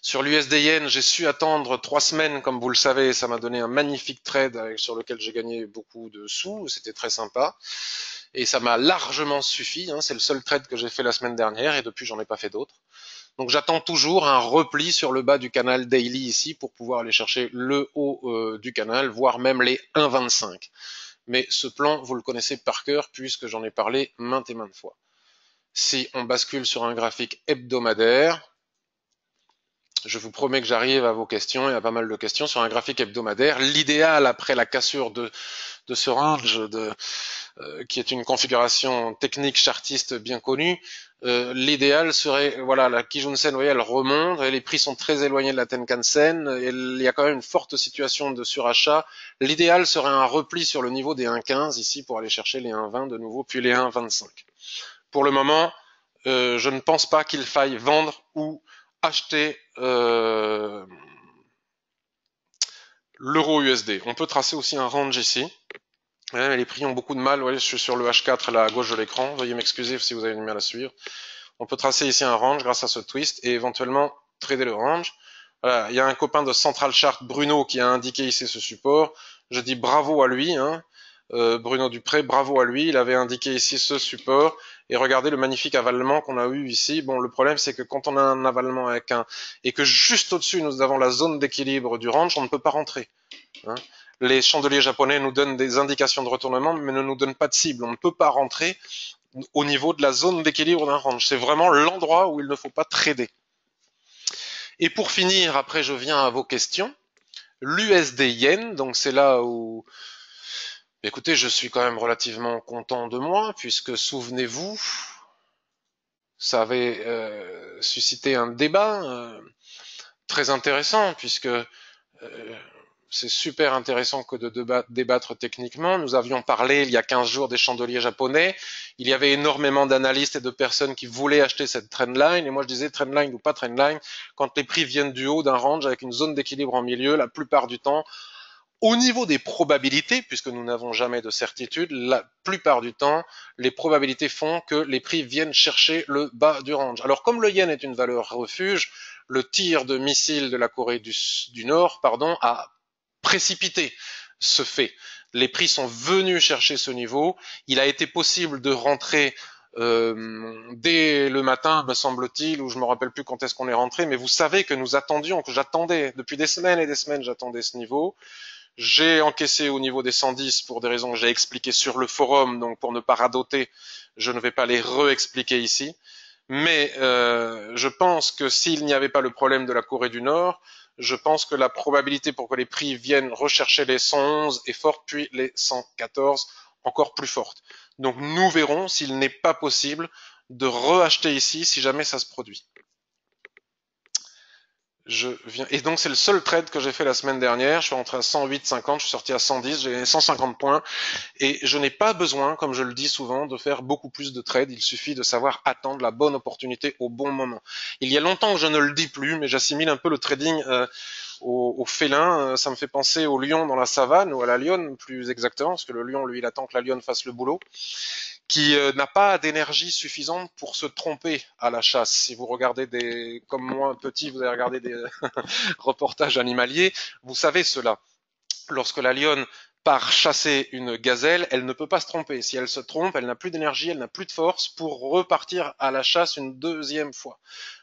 Sur l'USD Yen, j'ai su attendre 3 semaines, comme vous le savez. Ça m'a donné un magnifique trade sur lequel j'ai gagné beaucoup de sous. C'était très sympa. Et ça m'a largement suffi. Hein. C'est le seul trade que j'ai fait la semaine dernière et depuis, j'en ai pas fait d'autres. Donc j'attends toujours un repli sur le bas du canal daily ici pour pouvoir aller chercher le haut du canal, voire même les 1,25. Mais ce plan, vous le connaissez par cœur puisque j'en ai parlé maintes et maintes fois. Si on bascule sur un graphique hebdomadaire, je vous promets que j'arrive à vos questions, il y a pas mal de questions sur un graphique hebdomadaire. L'idéal après la cassure de ce range qui est une configuration technique chartiste bien connue, l'idéal serait, voilà, la Kijun-sen, vous voyez, elle remonte, et les prix sont très éloignés de la Tenkan-sen, il y a quand même une forte situation de surachat. L'idéal serait un repli sur le niveau des 1,15 ici pour aller chercher les 1,20 de nouveau, puis les 1,25. Pour le moment, je ne pense pas qu'il faille vendre ou acheter l'euro USD. On peut tracer aussi un range ici. Ouais, mais les prix ont beaucoup de mal. Ouais, je suis sur le H4 là à gauche de l'écran. Veuillez m'excuser si vous avez du mal à suivre. On peut tracer ici un range grâce à ce twist et éventuellement trader le range. Voilà, il y a un copain de Central Chart, Bruno, qui a indiqué ici ce support. Je dis bravo à lui, hein. Bruno Dupré, bravo à lui. Il avait indiqué ici ce support. Et regardez le magnifique avalement qu'on a eu ici. Bon, le problème, c'est que quand on a un avalement avec et que juste au-dessus, nous avons la zone d'équilibre du range, on ne peut pas rentrer. Hein. Les chandeliers japonais nous donnent des indications de retournement, mais ne nous donnent pas de cible. On ne peut pas rentrer au niveau de la zone d'équilibre d'un range. C'est vraiment l'endroit où il ne faut pas trader. Et pour finir, après je viens à vos questions, l'USD Yen, donc c'est là où, écoutez, je suis quand même relativement content de moi, puisque souvenez-vous, ça avait suscité un débat très intéressant, puisque c'est super intéressant que de débattre techniquement. Nous avions parlé il y a 15 jours des chandeliers japonais. Il y avait énormément d'analystes et de personnes qui voulaient acheter cette trendline. Et moi, je disais trendline ou pas trendline. Quand les prix viennent du haut d'un range avec une zone d'équilibre en milieu, la plupart du temps, au niveau des probabilités, puisque nous n'avons jamais de certitude, la plupart du temps, les probabilités font que les prix viennent chercher le bas du range. Alors, comme le yen est une valeur refuge, le tir de missiles de la Corée du Nord, pardon, a précipité ce fait. Les prix sont venus chercher ce niveau. Il a été possible de rentrer dès le matin, me semble-t-il, ou je me rappelle plus quand est-ce qu'on est rentré, mais vous savez que nous attendions, que j'attendais depuis des semaines et des semaines, j'attendais ce niveau. J'ai encaissé au niveau des 110 pour des raisons que j'ai expliquées sur le forum, donc pour ne pas radoter, je ne vais pas les re-expliquer ici. Mais je pense que s'il n'y avait pas le problème de la Corée du Nord, je pense que la probabilité pour que les prix viennent rechercher les 111 est forte, puis les 114 encore plus forte. Donc nous verrons s'il n'est pas possible de reacheter ici si jamais ça se produit. Et donc c'est le seul trade que j'ai fait la semaine dernière. Je suis rentré à 108,50, je suis sorti à 110, j'ai gagné 150 points. Et je n'ai pas besoin, comme je le dis souvent, de faire beaucoup plus de trades. Il suffit de savoir attendre la bonne opportunité au bon moment. Il y a longtemps que je ne le dis plus, mais j'assimile un peu le trading au félin. Ça me fait penser au lion dans la savane, ou à la lionne plus exactement, parce que le lion, lui, il attend que la lionne fasse le boulot, qui n'a pas d'énergie suffisante pour se tromper à la chasse. Si vous regardez comme moi, petit, vous avez regardé des reportages animaliers, vous savez cela. Lorsque la lionne part chasser une gazelle, elle ne peut pas se tromper. Si elle se trompe, elle n'a plus d'énergie, elle n'a plus de force pour repartir à la chasse une deuxième fois.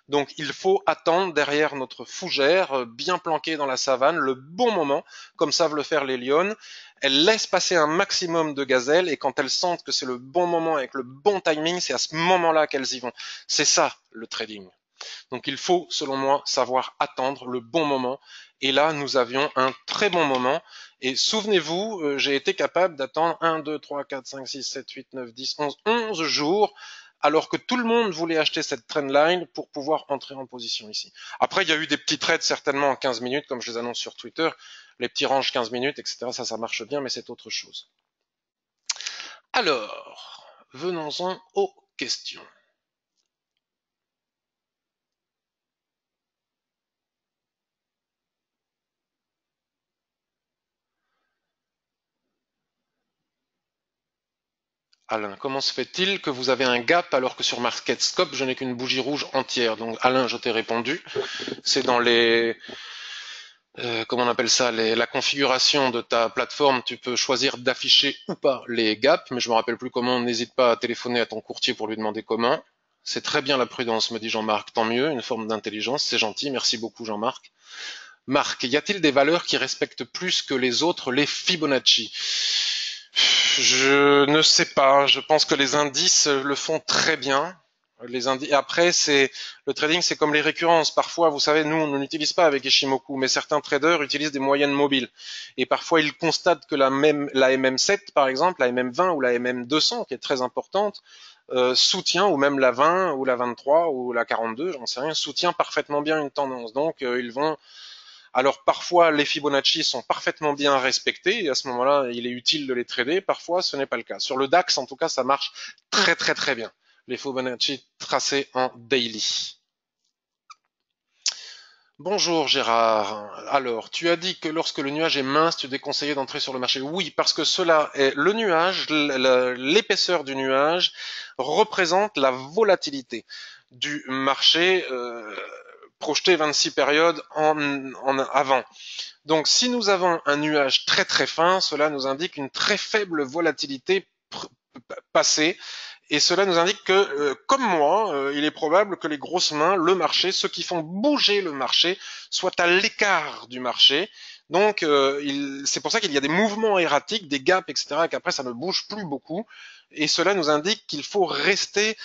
Donc il faut attendre derrière notre fougère, bien planquée dans la savane, le bon moment, comme savent le faire les lionnes. Elles laissent passer un maximum de gazelles et quand elles sentent que c'est le bon moment avec le bon timing, c'est à ce moment-là qu'elles y vont. C'est ça le trading. Donc il faut, selon moi, savoir attendre le bon moment. Et là, nous avions un très bon moment. Et souvenez-vous, j'ai été capable d'attendre 1, 2, 3, 4, 5, 6, 7, 8, 9, 10, 11 jours, alors que tout le monde voulait acheter cette trendline pour pouvoir entrer en position ici. Après, il y a eu des petits trades certainement en 15 minutes, comme je les annonce sur Twitter, les petits ranges 15 minutes, etc. Ça marche bien, mais c'est autre chose. Alors, venons-en aux questions. Alain, comment se fait-il que vous avez un gap alors que sur MarketScope, je n'ai qu'une bougie rouge entière? Donc Alain, je t'ai répondu. C'est dans comment on appelle ça, la configuration de ta plateforme, tu peux choisir d'afficher ou pas les gaps, mais je me rappelle plus comment. N'hésite pas à téléphoner à ton courtier pour lui demander comment. C'est très bien la prudence, me dit Jean-Marc. Tant mieux, une forme d'intelligence, c'est gentil. Merci beaucoup, Jean-Marc. Marc, y a-t-il des valeurs qui respectent plus que les autres les Fibonacci? Je ne sais pas. Je pense que les indices le font très bien. Après, le trading, c'est comme les récurrences. Parfois, vous savez, nous, on n'utilise pas avec Ishimoku, mais certains traders utilisent des moyennes mobiles. Et parfois, ils constatent que la MM7, par exemple, la MM20 ou la MM200, qui est très importante, soutient, ou même la 20 ou la 23 ou la 42, j'en sais rien, soutient parfaitement bien une tendance. Donc, ils vont alors parfois les Fibonacci sont parfaitement bien respectés et à ce moment-là il est utile de les trader, parfois ce n'est pas le cas. Sur le DAX en tout cas ça marche très très très bien, les Fibonacci tracés en daily. Bonjour Gérard. Alors, tu as dit que lorsque le nuage est mince, tu déconseillais d'entrer sur le marché. Oui, parce que cela est le nuage, l'épaisseur du nuage représente la volatilité du marché projeté 26 périodes en avant. Donc si nous avons un nuage très très fin, cela nous indique une très faible volatilité passée et cela nous indique que, comme moi, il est probable que les grosses mains, le marché, ceux qui font bouger le marché, soient à l'écart du marché. Donc c'est pour ça qu'il y a des mouvements erratiques, des gaps, etc., et qu'après ça ne bouge plus beaucoup. Et cela nous indique qu'il faut rester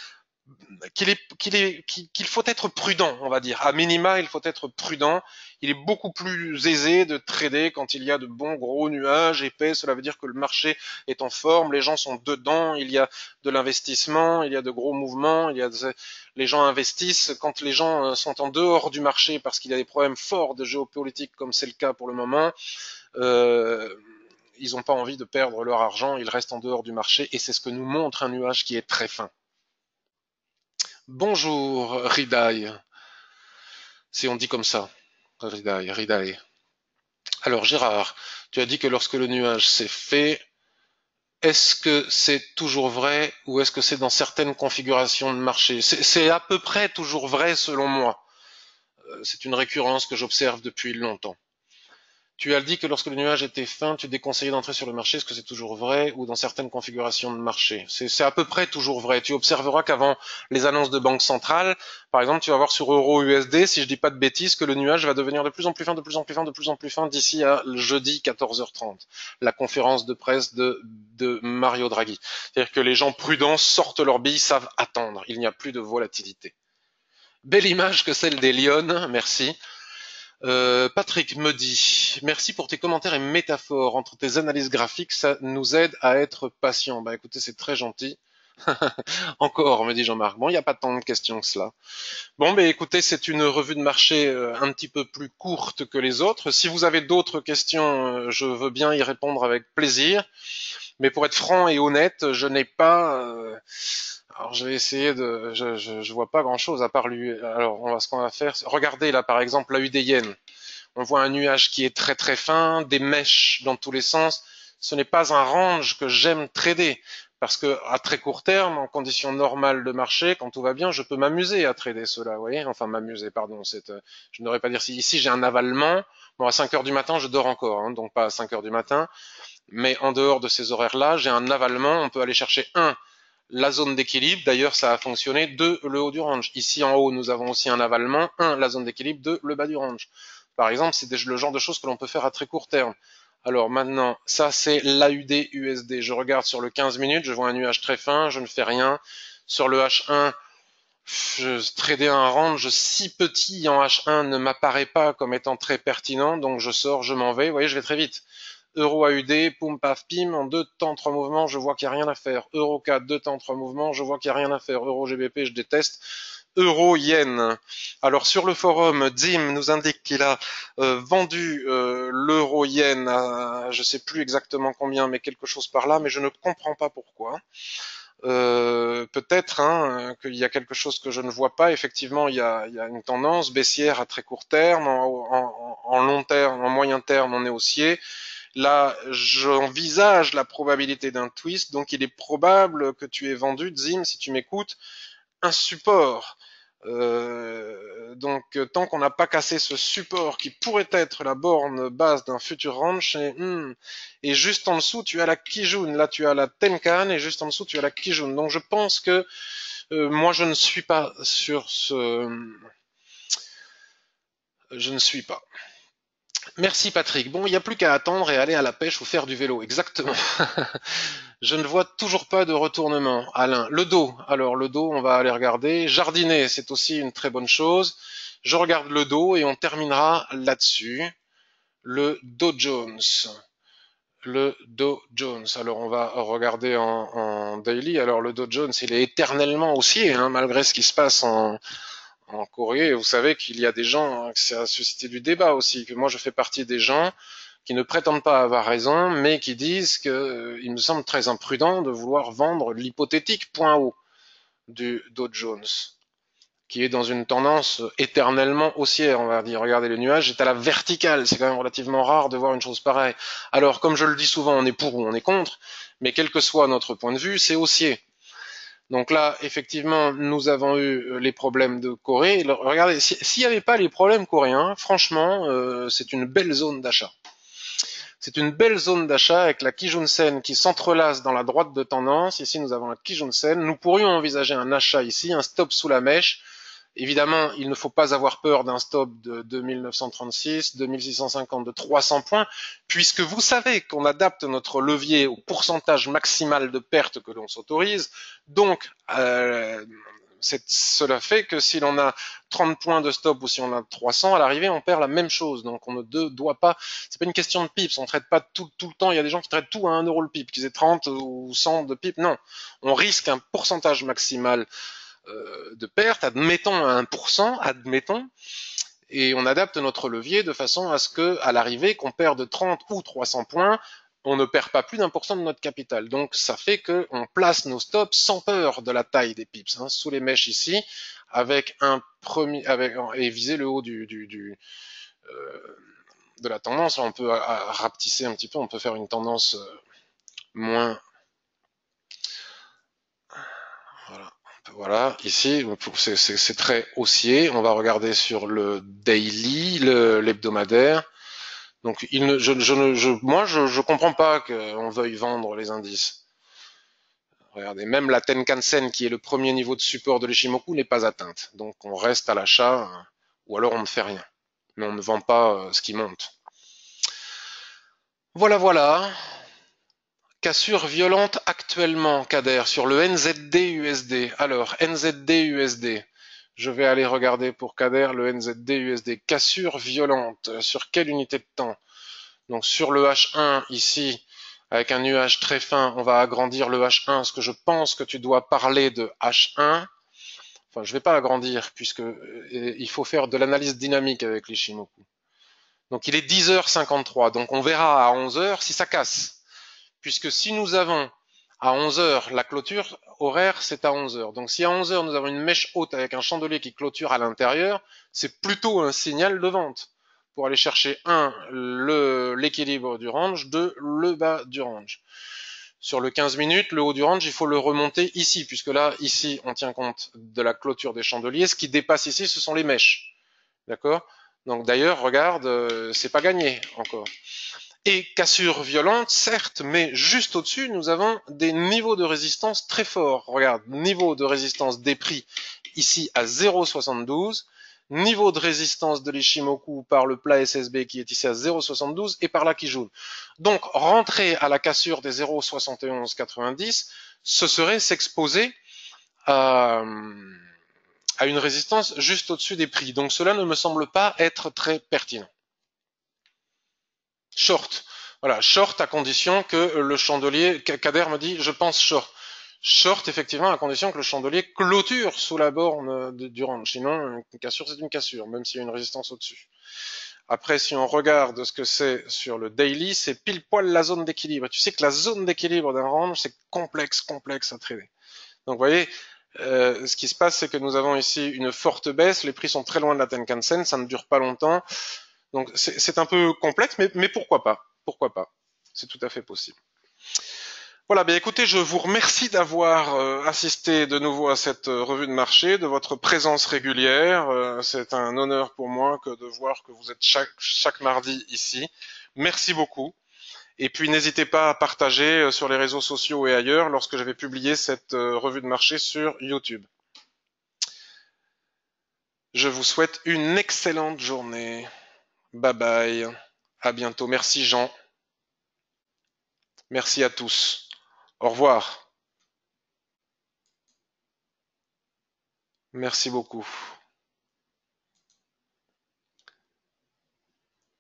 qu'il faut être prudent, on va dire. À minima, il faut être prudent. Il est beaucoup plus aisé de trader quand il y a de bons gros nuages épais. Cela veut dire que le marché est en forme, les gens sont dedans, il y a de l'investissement, il y a de gros mouvements, les gens investissent. Quand les gens sont en dehors du marché parce qu'il y a des problèmes forts de géopolitique, comme c'est le cas pour le moment, ils n'ont pas envie de perdre leur argent, ils restent en dehors du marché et c'est ce que nous montre un nuage qui est très fin. Bonjour, Ridai, si on dit comme ça. Ridai. Alors, Gérard, tu as dit que lorsque le nuage s'est fait, est-ce que c'est toujours vrai ou est-ce que c'est dans certaines configurations de marché? C'est à peu près toujours vrai selon moi. c'est une récurrence que j'observe depuis longtemps. Tu as dit que lorsque le nuage était fin, tu déconseillais d'entrer sur le marché. Est-ce que c'est toujours vrai ou dans certaines configurations de marché? C'est à peu près toujours vrai. Tu observeras qu'avant les annonces de banque centrale, par exemple, tu vas voir sur Euro USD, si je dis pas de bêtises, que le nuage va devenir de plus en plus fin, de plus en plus fin, de plus en plus fin d'ici à jeudi 14h30, la conférence de presse de Mario Draghi. C'est-à-dire que les gens prudents sortent leurs billes, savent attendre. Il n'y a plus de volatilité. Belle image que celle des Lyonnes, merci. Patrick me dit, merci pour tes commentaires et métaphores. Entre tes analyses graphiques, ça nous aide à être patient. Bah écoutez, c'est très gentil. Encore, me dit Jean-Marc. Bon, il n'y a pas tant de questions que cela. Bon, mais écoutez, c'est une revue de marché un petit peu plus courte que les autres. Si vous avez d'autres questions, je veux bien y répondre avec plaisir. Mais pour être franc et honnête, je n'ai pas. Alors, je vais essayer de. Je vois pas grand-chose à part lui. Alors, ce qu'on va faire. Regardez là, par exemple, la UDN. On voit un nuage qui est très très fin, des mèches dans tous les sens. Ce n'est pas un range que j'aime trader. Parce que à très court terme, en conditions normales de marché, quand tout va bien, je peux m'amuser à trader cela, vous voyez. Enfin, m'amuser, pardon. Je ne devrais pas dire si ici j'ai un avalement. Bon, à 5 heures du matin, je dors encore, hein, donc pas à 5 heures du matin. Mais en dehors de ces horaires-là, j'ai un avalement. On peut aller chercher la zone d'équilibre. D'ailleurs, ça a fonctionné. Deux, le haut du range. Ici en haut, nous avons aussi un avalement. La zone d'équilibre. Deux, le bas du range. Par exemple, c'est le genre de choses que l'on peut faire à très court terme. Alors maintenant, ça c'est l'AUD USD. Je regarde sur le 15 minutes, je vois un nuage très fin, je ne fais rien. Sur le H1, je tradais un range si petit en H1 ne m'apparaît pas comme étant très pertinent, donc je sors, je m'en vais. Vous voyez, je vais très vite. Euro AUD, poum paf pim, en 2 temps 3 mouvements, je vois qu'il n'y a rien à faire. Euro CAD, 2 temps 3 mouvements, je vois qu'il n'y a rien à faire. Euro GBP, je déteste. Euro yen. Alors sur le forum, Dim nous indique qu'il a vendu l'euro yen à je sais plus exactement combien, mais quelque chose par là, mais je ne comprends pas pourquoi. Peut-être hein, qu'il y a quelque chose que je ne vois pas. Effectivement, il y a une tendance baissière à très court terme, en long terme, en moyen terme, on est haussier. Là, j'envisage la probabilité d'un twist, donc il est probable que tu aies vendu, Zim, si tu m'écoutes, un support. Donc, tant qu'on n'a pas cassé ce support qui pourrait être la borne basse d'un futur range, et juste en dessous, tu as la Kijun, là tu as la Tenkan, et juste en dessous, tu as la Kijun. Donc, je pense que moi, je ne suis pas sur ce... Je ne suis pas. Merci Patrick. Bon, il n'y a plus qu'à attendre et aller à la pêche ou faire du vélo. Exactement. Je ne vois toujours pas de retournement. Alain, le dos. Alors le dos, on va aller regarder. Jardiner, c'est aussi une très bonne chose. Je regarde le dos et on terminera là-dessus. Le Dow Jones. Le Dow Jones. Alors on va regarder en daily. Alors le Dow Jones, il est éternellement haussier, hein, malgré ce qui se passe en Corée. Vous savez qu'il y a des gens, hein, que ça a suscité du débat aussi, que moi je fais partie des gens qui ne prétendent pas avoir raison, mais qui disent qu'il me semble très imprudent de vouloir vendre l'hypothétique point haut du Dow Jones, qui est dans une tendance éternellement haussière, on va dire. Regardez, le nuage est à la verticale, c'est quand même relativement rare de voir une chose pareille. Alors, comme je le dis souvent, on est pour ou on est contre, mais quel que soit notre point de vue, c'est haussier. Donc là, effectivement, nous avons eu les problèmes de Corée. Regardez, s'il n'y avait pas les problèmes coréens, franchement, c'est une belle zone d'achat. C'est une belle zone d'achat avec la Kijun-sen qui s'entrelace dans la droite de tendance. Ici, nous avons la Kijun-sen. Nous pourrions envisager un achat ici, un stop sous la mèche. Évidemment, il ne faut pas avoir peur d'un stop de 2936, 2650, de 300 points, puisque vous savez qu'on adapte notre levier au pourcentage maximal de pertes que l'on s'autorise. Donc, cela fait que si l'on a 30 points de stop ou si on a 300, à l'arrivée, on perd la même chose. Donc, on ne doit pas, c'est pas une question de pips, on traite pas tout le temps, il y a des gens qui traitent tout à 1 euro le pip, qu'ils aient 30 ou 100 de pip, non. On risque un pourcentage maximal de perte, admettons à 1%, admettons, et on adapte notre levier de façon à ce que, à l'arrivée, qu'on perde 30 ou 300 points, on ne perd pas plus d'1% de notre capital. Donc ça fait qu'on place nos stops sans peur de la taille des pips, hein, sous les mèches ici, avec un premier, et viser le haut de la tendance. Là, on peut rapetisser un petit peu, on peut faire une tendance moins, voilà, Voilà, ici, c'est très haussier. On va regarder sur le daily, l'hebdomadaire. Donc, moi, je comprends pas qu'on veuille vendre les indices. Regardez, même la Tenkan-sen, qui est le premier niveau de support de l'Ichimoku, n'est pas atteinte. Donc, on reste à l'achat, ou alors on ne fait rien. Mais on ne vend pas ce qui monte. Voilà, voilà. Cassure violente actuellement, Kader, sur le NZD-USD. Alors, NZD-USD. Je vais aller regarder pour Kader le NZD-USD. Cassure violente. Sur quelle unité de temps? Donc, sur le H1, ici, avec un nuage très fin, on va agrandir le H1, ce que je pense que tu dois parler de H1. Enfin, je ne vais pas agrandir, puisque il faut faire de l'analyse dynamique avec l'Ishimoku. Donc, il est 10h53. Donc, on verra à 11h si ça casse. Puisque si nous avons à 11 heures, la clôture horaire, c'est à 11 heures. Donc si à 11 heures, nous avons une mèche haute avec un chandelier qui clôture à l'intérieur, c'est plutôt un signal de vente pour aller chercher, un, l'équilibre du range, deux, le bas du range. Sur le 15 minutes, le haut du range, il faut le remonter ici, puisque là, ici, on tient compte de la clôture des chandeliers. Ce qui dépasse ici, ce sont les mèches. D'accord? Donc d'ailleurs, regarde, c'est pas gagné encore. Et cassure violente, certes, mais juste au-dessus, nous avons des niveaux de résistance très forts. Regarde, niveau de résistance des prix ici à 0,72, niveau de résistance de l'Ishimoku par le plat SSB qui est ici à 0,72 et par là qui joue. Donc, rentrer à la cassure des 0,7190, ce serait s'exposer à, à une résistance juste au-dessus des prix. Donc, cela ne me semble pas être très pertinent. Short. Voilà, short à condition que le chandelier, Kader me dit, je pense short. Short, effectivement, à condition que le chandelier clôture sous la borne du range. Sinon, une cassure, c'est une cassure, même s'il y a une résistance au-dessus. Après, si on regarde ce que c'est sur le daily, c'est pile poil la zone d'équilibre. Et tu sais que la zone d'équilibre d'un range, c'est complexe à trader. Donc, vous voyez, ce qui se passe, c'est que nous avons ici une forte baisse. Les prix sont très loin de la Tenkan-sen, ça ne dure pas longtemps. Donc c'est un peu complexe, mais pourquoi pas? Pourquoi pas? C'est tout à fait possible. Voilà, bien écoutez, je vous remercie d'avoir assisté de nouveau à cette revue de marché, de votre présence régulière. C'est un honneur pour moi que de voir que vous êtes chaque mardi ici. Merci beaucoup. Et puis n'hésitez pas à partager sur les réseaux sociaux et ailleurs lorsque je vais publier cette revue de marché sur YouTube. Je vous souhaite une excellente journée. Bye bye. À bientôt. Merci Jean. Merci à tous. Au revoir. Merci beaucoup.